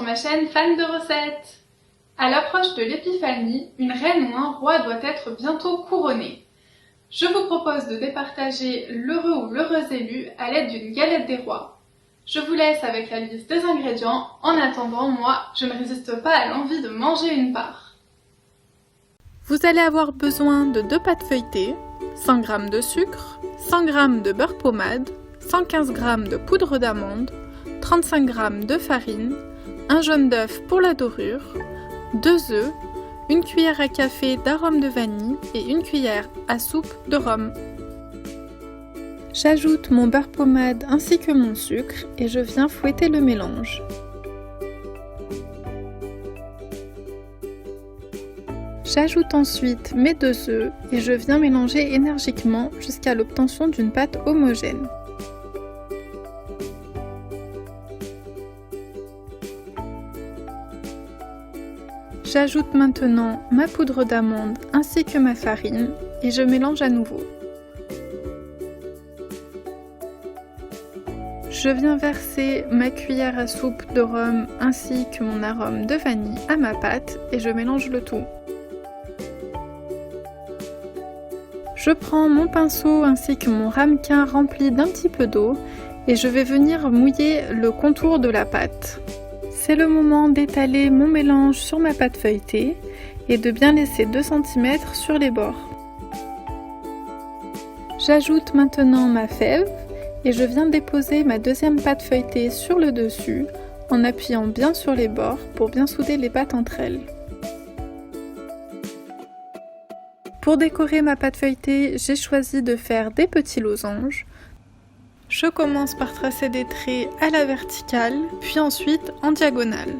ma chaîne Fan de recettes. À l'approche de l'épiphanie, une reine ou un roi doit être bientôt couronné. Je vous propose de départager l'heureux ou l'heureuse élue à l'aide d'une galette des rois. Je vous laisse avec la liste des ingrédients. En attendant, moi, je ne résiste pas à l'envie de manger une part. Vous allez avoir besoin de 2 pâtes feuilletées, 100 g de sucre, 100 g de beurre pommade, 115 g de poudre d'amande, 35 g de farine, un jaune d'œuf pour la dorure, 2 œufs, une cuillère à café d'arôme de vanille et une cuillère à soupe de rhum. J'ajoute mon beurre pommade ainsi que mon sucre et je viens fouetter le mélange. J'ajoute ensuite mes 2 œufs et je viens mélanger énergiquement jusqu'à l'obtention d'une pâte homogène. J'ajoute maintenant ma poudre d'amande ainsi que ma farine et je mélange à nouveau. Je viens verser ma cuillère à soupe de rhum ainsi que mon arôme de vanille à ma pâte et je mélange le tout. Je prends mon pinceau ainsi que mon ramequin rempli d'un petit peu d'eau et je vais venir mouiller le contour de la pâte. C'est le moment d'étaler mon mélange sur ma pâte feuilletée et de bien laisser 2 cm sur les bords. J'ajoute maintenant ma fève et je viens déposer ma deuxième pâte feuilletée sur le dessus en appuyant bien sur les bords pour bien souder les pâtes entre elles. Pour décorer ma pâte feuilletée, j'ai choisi de faire des petits losanges. Je commence par tracer des traits à la verticale, puis ensuite en diagonale.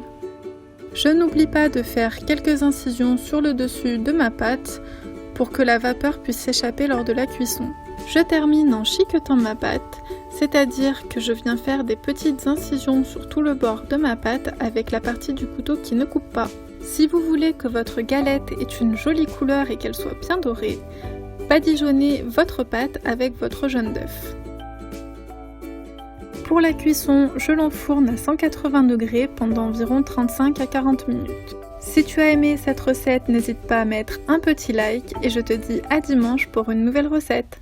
Je n'oublie pas de faire quelques incisions sur le dessus de ma pâte pour que la vapeur puisse s'échapper lors de la cuisson. Je termine en chiquetant ma pâte, c'est-à-dire que je viens faire des petites incisions sur tout le bord de ma pâte avec la partie du couteau qui ne coupe pas. Si vous voulez que votre galette ait une jolie couleur et qu'elle soit bien dorée, badigeonnez votre pâte avec votre jaune d'œuf. Pour la cuisson, je l'enfourne à 180 degrés pendant environ 35 à 40 minutes. Si tu as aimé cette recette, n'hésite pas à mettre un petit like et je te dis à dimanche pour une nouvelle recette.